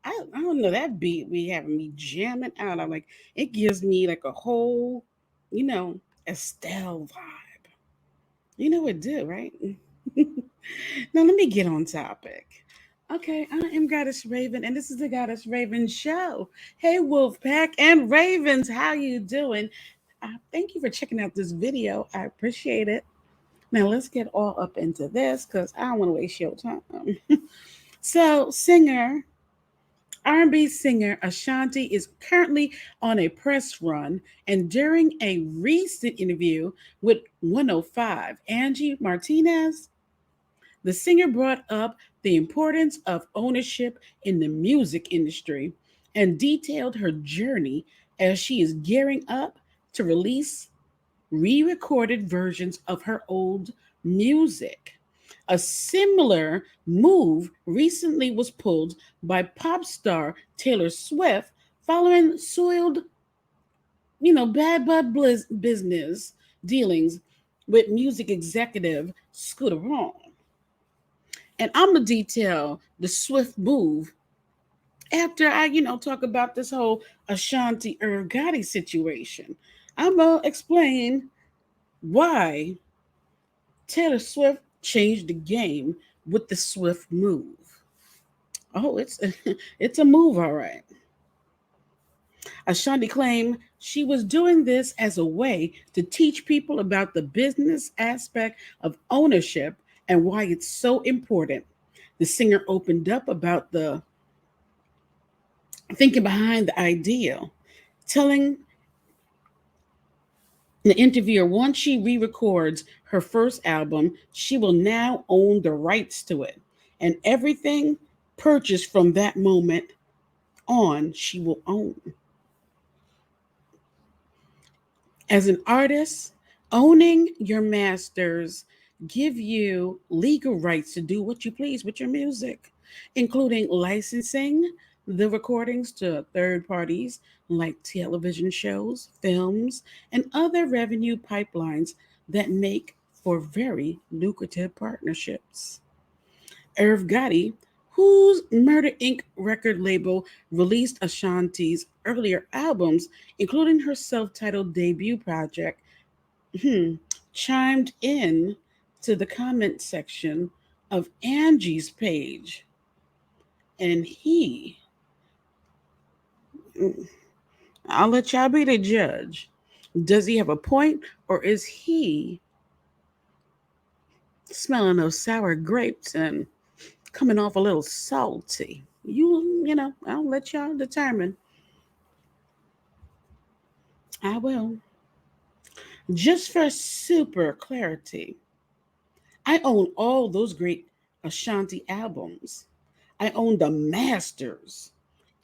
I don't know, that beat be having me jamming out. I'm like, it gives me like a whole, you know, Estelle vibe. You know what do, right? Now let me get on topic. Okay, I am Goddess Raven, and this is the Goddess Raven Show. Hey, Wolfpack and Ravens, how you doing? Thank you for checking out this video. I appreciate it. Now let's get all up into this because I don't want to waste your time. So, R&B singer Ashanti is currently on a press run, and during a recent interview with 105, Angie Martinez, the singer brought up the importance of ownership in the music industry and detailed her journey as she is gearing up to release re recorded versions of her old music. A similar move recently was pulled by pop star Taylor Swift following soiled, bad business dealings with music executive Scooter Braun. And I'm gonna detail the Swift move after I, talk about this whole Ashanti Irv Gotti situation. I'm gonna explain why Taylor Swift changed the game with the Swift move. Oh, it's it's a move, all right. Ashanti claimed she was doing this as a way to teach people about the business aspect of ownership and why it's so important. The singer opened up about the thinking behind the idea, telling the interviewer once she re records her first album, she will now own the rights to it. And everything purchased from that moment on, she will own. As an artist, owning your masters give you legal rights to do what you please with your music, including licensing the recordings to third parties like television shows, films, and other revenue pipelines that make for very lucrative partnerships. Irv Gotti, whose Murder Inc. record label released Ashanti's earlier albums, including her self titled debut project, hmm, chimed in to the comment section of Angie's page. And mm, I'll let y'all be the judge. Does he have a point or is he smelling those sour grapes and coming off a little salty? I'll let y'all determine. I will. Just for super clarity, I own all those great Ashanti albums. I own the masters.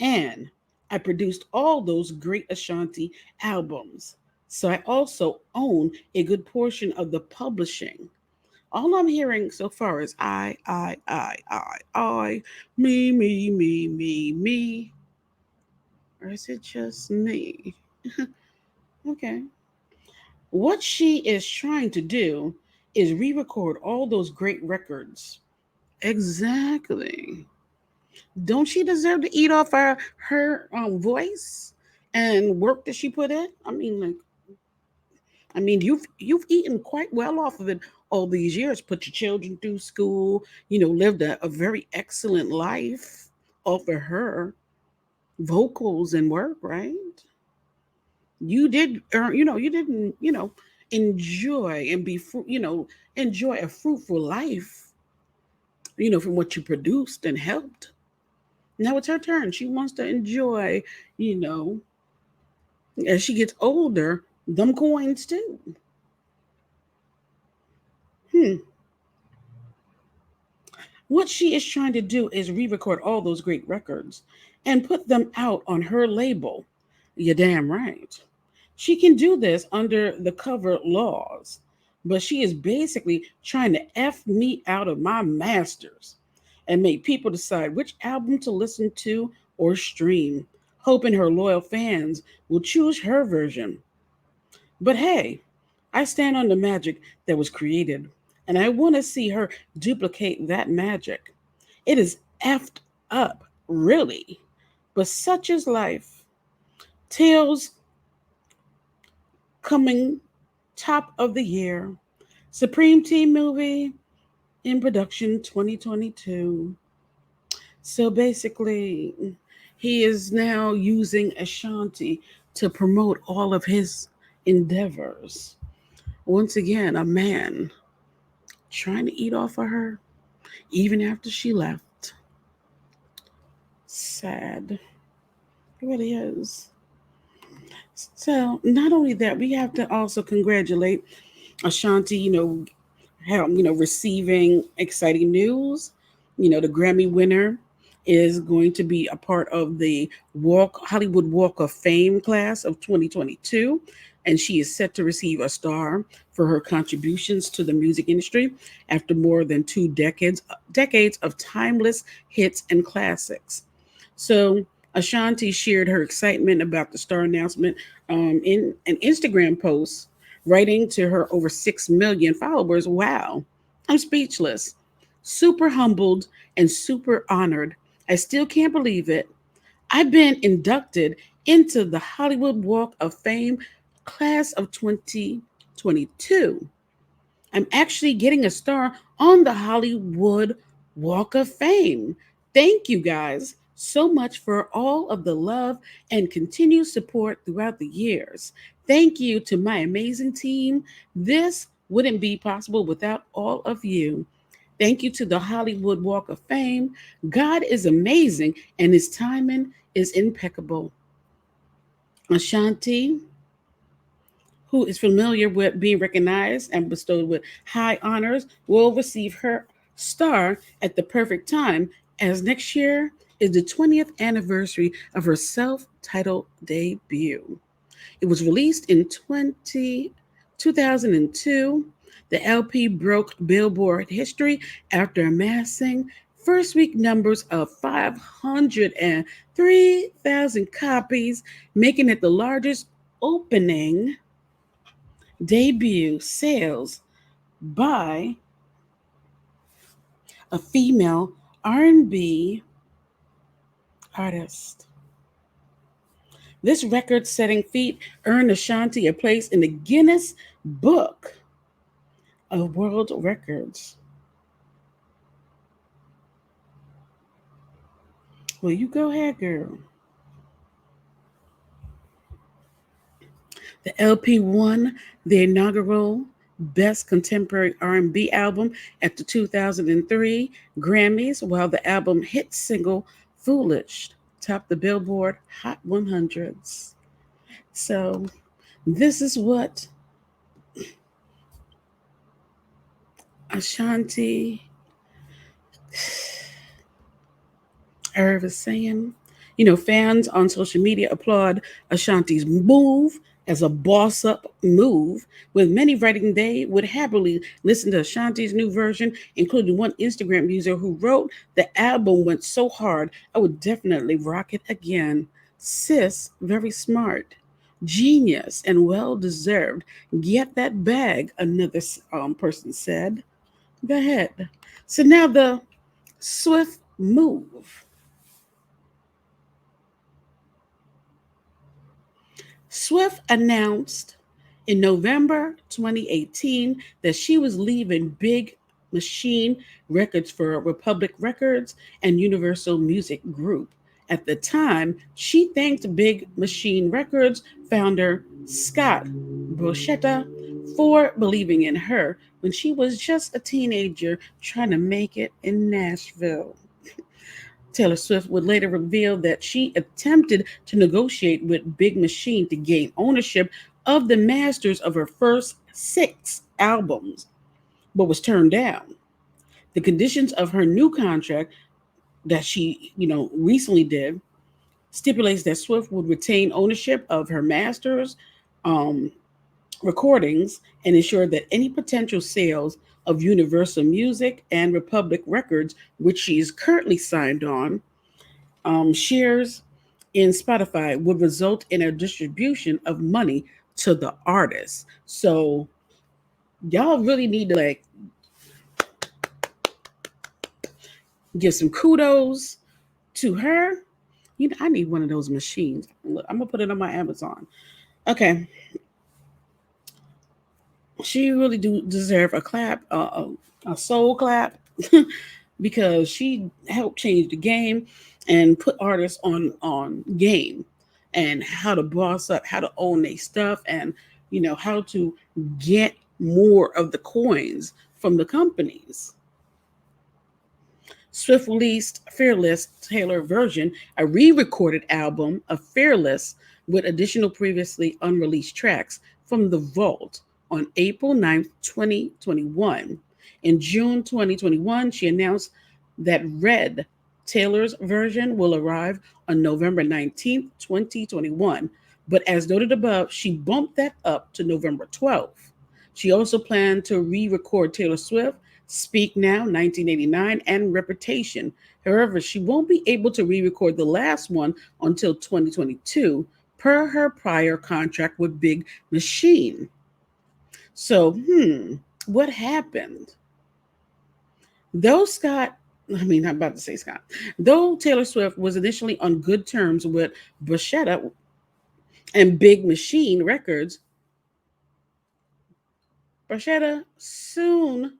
And I produced all those great Ashanti albums. So I also own a good portion of the publishing. All I'm hearing so far is I, me. Or is it just me? Okay. What she is trying to do is re record all those great records. Exactly. Don't she deserve to eat off her voice and work that she put in? You've eaten quite well off of it all these years. Put your children through school. Lived a very excellent life off of her vocals and work, right? You did earn. You didn't. Enjoy and enjoy a fruitful life. From what you produced and helped. Now it's her turn. She wants to enjoy, you know, as she gets older, them coins too. Hmm. What she is trying to do is re record all those great records and put them out on her label. You're damn right. She can do this under the cover laws, but she is basically trying to F me out of my masters. and made people decide which album to listen to or stream, hoping her loyal fans will choose her version. But hey, I stand on the magic that was created, and I want to see her duplicate that magic. It is effed up, really. But such is life. Tales coming top of the year. Supreme Team movie in production 2022. So basically, he is now using Ashanti to promote all of his endeavors. Once again, a man trying to eat off of her even after she left. Sad. It really is. So, not only that, we have to also congratulate Ashanti, receiving exciting news. The Grammy winner is going to be a part of the Hollywood Walk of Fame class of 2022, and she is set to receive a star for her contributions to the music industry after more than two decades of timeless hits and classics. So Ashanti shared her excitement about the star announcement in an Instagram post, writing to her over 6 million followers. Wow, I'm speechless. Super humbled and super honored. I still can't believe it. I've been inducted into the Hollywood Walk of Fame class of 2022. I'm actually getting a star on the Hollywood Walk of Fame. Thank you guys so much for all of the love and continued support throughout the years. Thank you to my amazing team. This wouldn't be possible without all of you. Thank you to the Hollywood Walk of Fame. God is amazing and his timing is impeccable. Ashanti, who is familiar with being recognized and bestowed with high honors, will receive her star at the perfect time, as next year is the 20th anniversary of her self titled debut. It was released in 2002. The LP broke Billboard history after amassing first week numbers of 503,000 copies, making it the largest opening debut sales by a female R&B artist. This record-setting feat earned Ashanti a place in the Guinness Book of World Records. Well, you go ahead, girl. The LP won the inaugural Best Contemporary R&B Album at the 2003 Grammys, while the album hit single "Foolish" topped the Billboard Hot 100s. So, this is what Ashanti Irv is saying. Fans on social media applaud Ashanti's move as a boss up move, with many writing they would happily listen to Ashanti's new version, including one Instagram user who wrote, "The album went so hard, I would definitely rock it again. Sis, very smart. Genius and well deserved. Get that bag," another person said. Go ahead. So now the swift move. Swift announced in November 2018 that she was leaving Big Machine Records for Republic Records and Universal Music Group. At the time, she thanked Big Machine Records founder Scott Borchetta for believing in her when she was just a teenager trying to make it in Nashville. Taylor Swift would later reveal that she attempted to negotiate with Big Machine to gain ownership of the masters of her first 6 albums, but was turned down. The conditions of her new contract that she, recently did stipulates that Swift would retain ownership of her masters um, recordings and ensure that any potential sales of Universal Music and Republic Records, which she is currently signed on, shares in Spotify would result in a distribution of money to the artist. So y'all really need to like give some kudos to her. You know, I need one of those machines. Look, I'm gonna put it on my Amazon. Okay, she really do deserve a clap, a soul clap, because she helped change the game and put artists on game and how to boss up, how to own their stuff, and how to get more of the coins from the companies. Swift released Fearless Taylor version, a re-recorded album of Fearless with additional previously unreleased tracks from the vault on April 9th, 2021. In June 2021, she announced that Red, Taylor's version, will arrive on November 19th, 2021. But as noted above, she bumped that up to November 12th. She also planned to re record Taylor Swift Speak Now, 1989, and Reputation. However, she won't be able to re record the last one until 2022, per her prior contract with Big Machine. So, what happened? Though Scott, I mean, I'm about to say Scott, though Taylor Swift was initially on good terms with Bruschetta and Big Machine Records, Bruschetta soon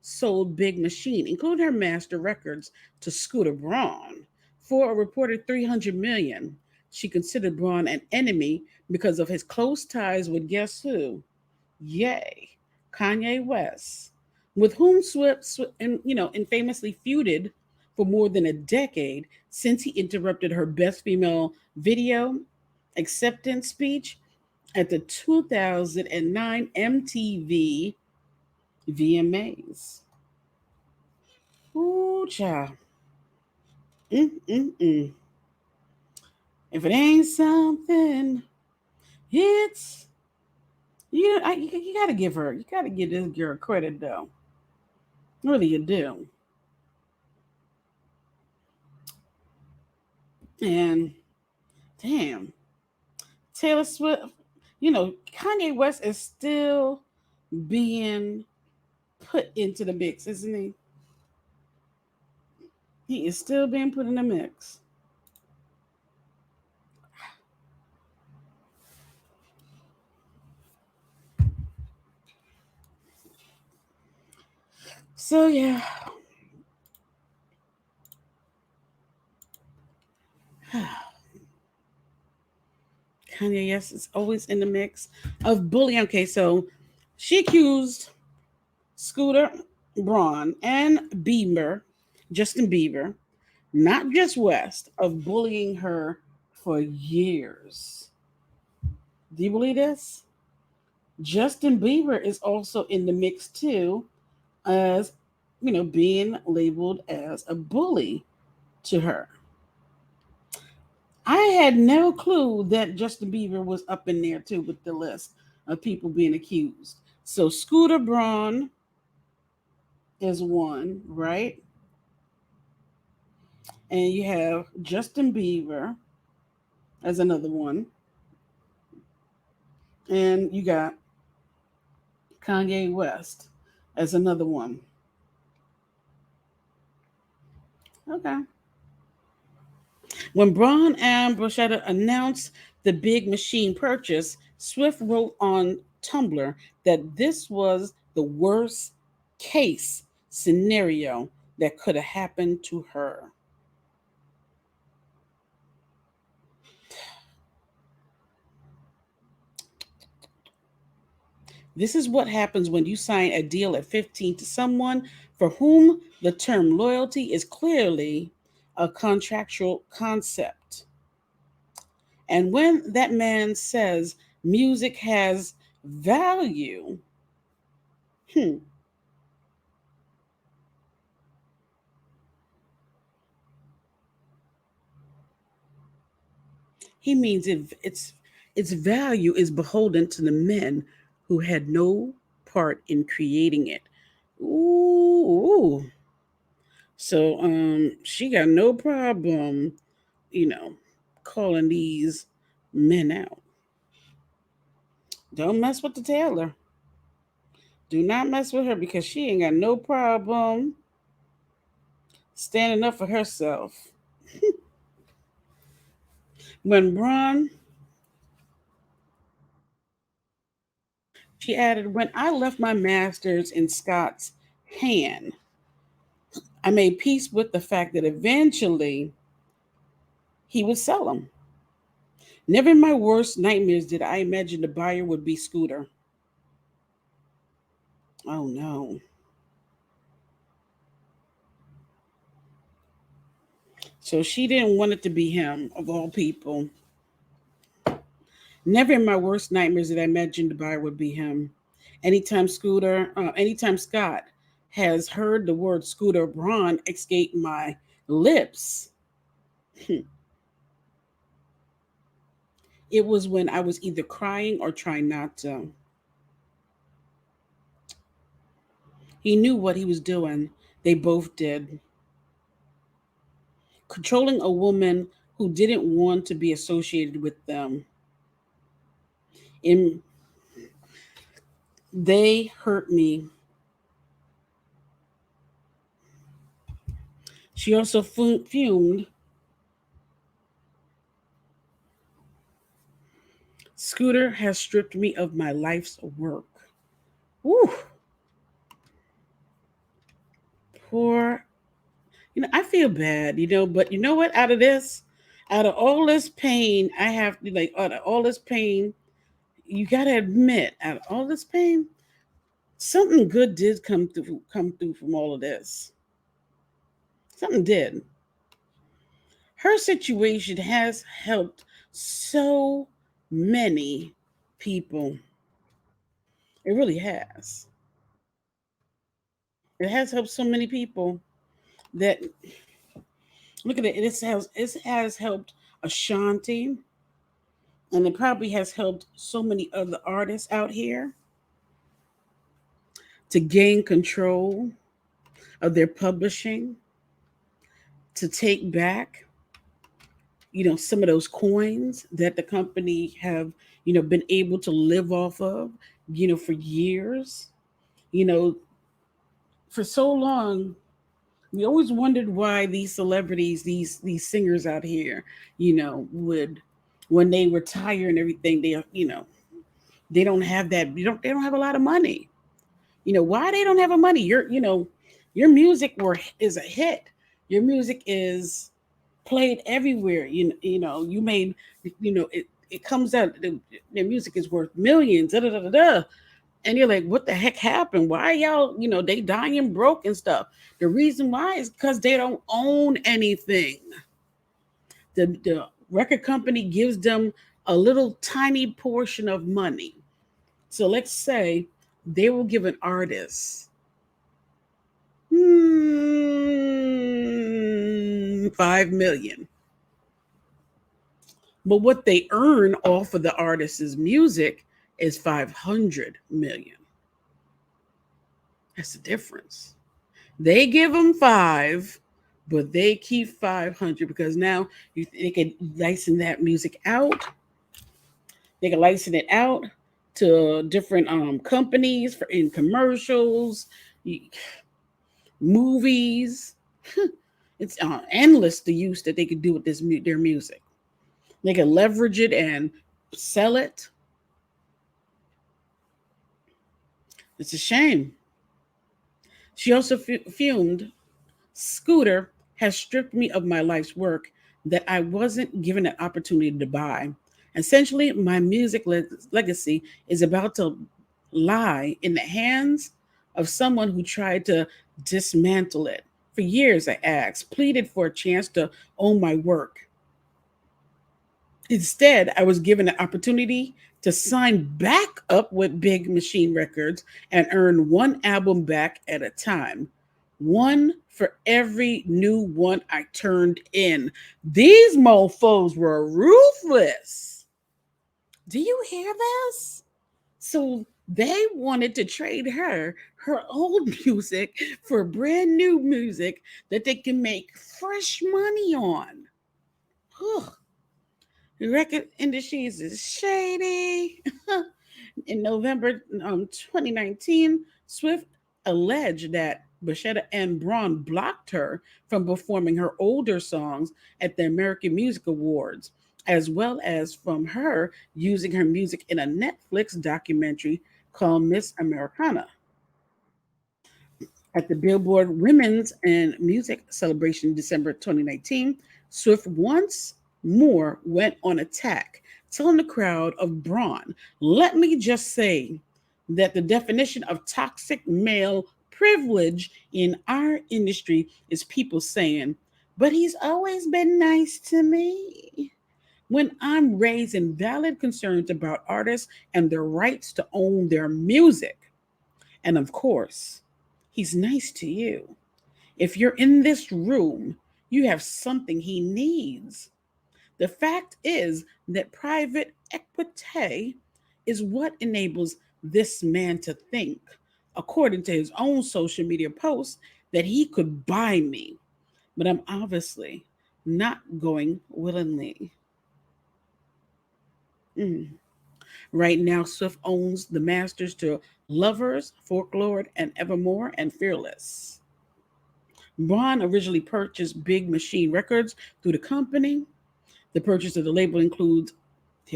sold Big Machine, including her master records, to Scooter Braun for a reported 300 million. She considered Braun an enemy because of his close ties with guess who? Yay, Kanye West, with whom Swift and famously feuded for more than a decade since he interrupted her Best Female Video acceptance speech at the 2009 MTV VMAs. Ooh, child. Mm-mm-mm. If it ain't something, it's you gotta give her. You gotta give this girl credit though. Really, you do. And damn, Taylor Swift. Kanye West is still being put into the mix, isn't he? He is still being put in the mix. So yeah, Kanye, yes, is always in the mix of bullying. Okay, so she accused Scooter Braun and Justin Bieber, not just West, of bullying her for years. Do you believe this? Justin Bieber is also in the mix too, as being labeled as a bully to her. I had no clue that Justin Bieber was up in there too with the list of people being accused. So Scooter Braun is one, right? And you have Justin Bieber as another one. And you got Kanye West as another one. Okay. When Braun and Bruschetta announced the Big Machine purchase, Swift wrote on Tumblr that this was the worst case scenario that could have happened to her. This is what happens when you sign a deal at 15 to someone for whom the term loyalty is clearly a contractual concept. And when that man says music has value, hmm, he means its value is beholden to the men who had no part in creating it. Ooh. So she got no problem, you know, calling these men out. Don't mess with the Taylor. Do not mess with her because she ain't got no problem standing up for herself. When Braun, she added, when I left my masters in Scott's hand, I made peace with the fact that eventually he would sell them. Never in my worst nightmares did I imagine the buyer would be Scooter. Oh no. So she didn't want it to be him, of all people. Never in my worst nightmares did I imagine the buyer would be him. Anytime Scott has heard the word Scooter Braun escape my lips, it was when I was either crying or trying not to. He knew what he was doing. They both did. Controlling a woman who didn't want to be associated with them. And they hurt me. She also fumed. Scooter has stripped me of my life's work. Woo, poor. I feel bad, but you know what? Out of all this pain, I have to like, out of all this pain, you gotta admit, out of all this pain, something good did come through from all of this. Something did. Her situation has helped so many people. It really has. It has helped so many people that look at it. It has helped Ashanti, and it probably has helped so many other artists out here to gain control of their publishing, to take back, some of those coins that the company have, been able to live off of, for years. You know, for so long, we always wondered why these celebrities, these singers out here, would when they retire and everything, they don't have that. They don't have a lot of money. Why they don't have a money? Your music is a hit. Your music is played everywhere. You made, it comes out. Their music is worth millions. Da, da, da, da, da. And you're like, what the heck happened? Why y'all, they dying broke and stuff? The reason why is because they don't own anything. The record company gives them a little tiny portion of money. So let's say they will give an artist 5 million. But what they earn off of the artist's music is 500 million. That's the difference. They give them five, but they keep 500 because now they can license that music out. They can license it out to different companies for in commercials, movies. It's endless the use that they could do with their music. They can leverage it and sell it. It's a shame. She also fumed. Scooter has stripped me of my life's work that I wasn't given an opportunity to buy. Essentially, my music legacy is about to lie in the hands of someone who tried to dismantle it. For years, I asked, pleaded for a chance to own my work. Instead, I was given an opportunity to sign back up with Big Machine Records and earn one album back at a time. One for every new one I turned in. These mofos were ruthless. Do you hear this? So They wanted to trade her old music for brand new music that they can make fresh money on. Ugh, the record industries is shady. In November 2019, Swift alleged that Bashetta and Braun blocked her from performing her older songs at the American Music Awards, as well as from her using her music in a Netflix documentary called Miss Americana. At the Billboard Women's and Music Celebration December 2019, Swift once more went on attack, telling the crowd of Braun, "Let me just say that the definition of toxic male privilege in our industry is people saying, 'But he's always been nice to me.' When I'm raising valid concerns about artists and their rights to own their music. And of course, he's nice to you. If you're in this room, you have something he needs. The fact is that private equity is what enables this man to think, according to his own social media posts, that he could buy me. But I'm obviously not going willingly." Mm. Right now, Swift owns the masters to Lovers, Folklore, and Evermore, and Fearless. Braun originally purchased Big Machine Records through the company. The purchase of the label includes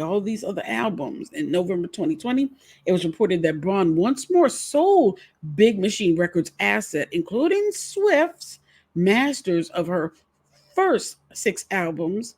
all these other albums. In November 2020, it was reported that Braun once more sold Big Machine Records' asset, including Swift's masters of her first 6 albums,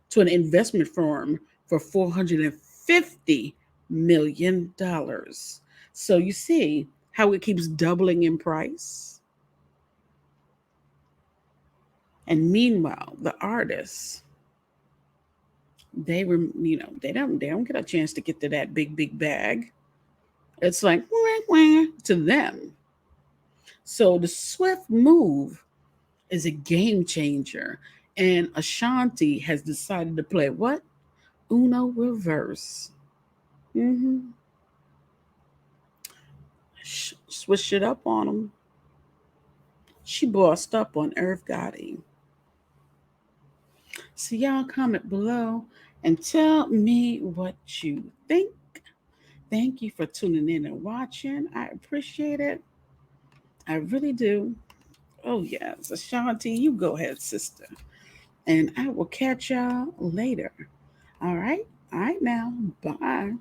to an investment firm for $450 million. So you see how it keeps doubling in price. And meanwhile, the artists, they don't get a chance to get to that big bag. It's like wah, wah, to them. So the Swift move is a game changer, and Ashanti has decided to play what? Uno reverse. Mm-hmm. Switch it up on them. She bossed up on Irv Gotti. So y'all comment below and tell me what you think. Thank you for tuning in and watching. I appreciate it. I really do. Oh yes, Ashanti, you go ahead, sister. And I will catch y'all later. All right. All right now. Bye.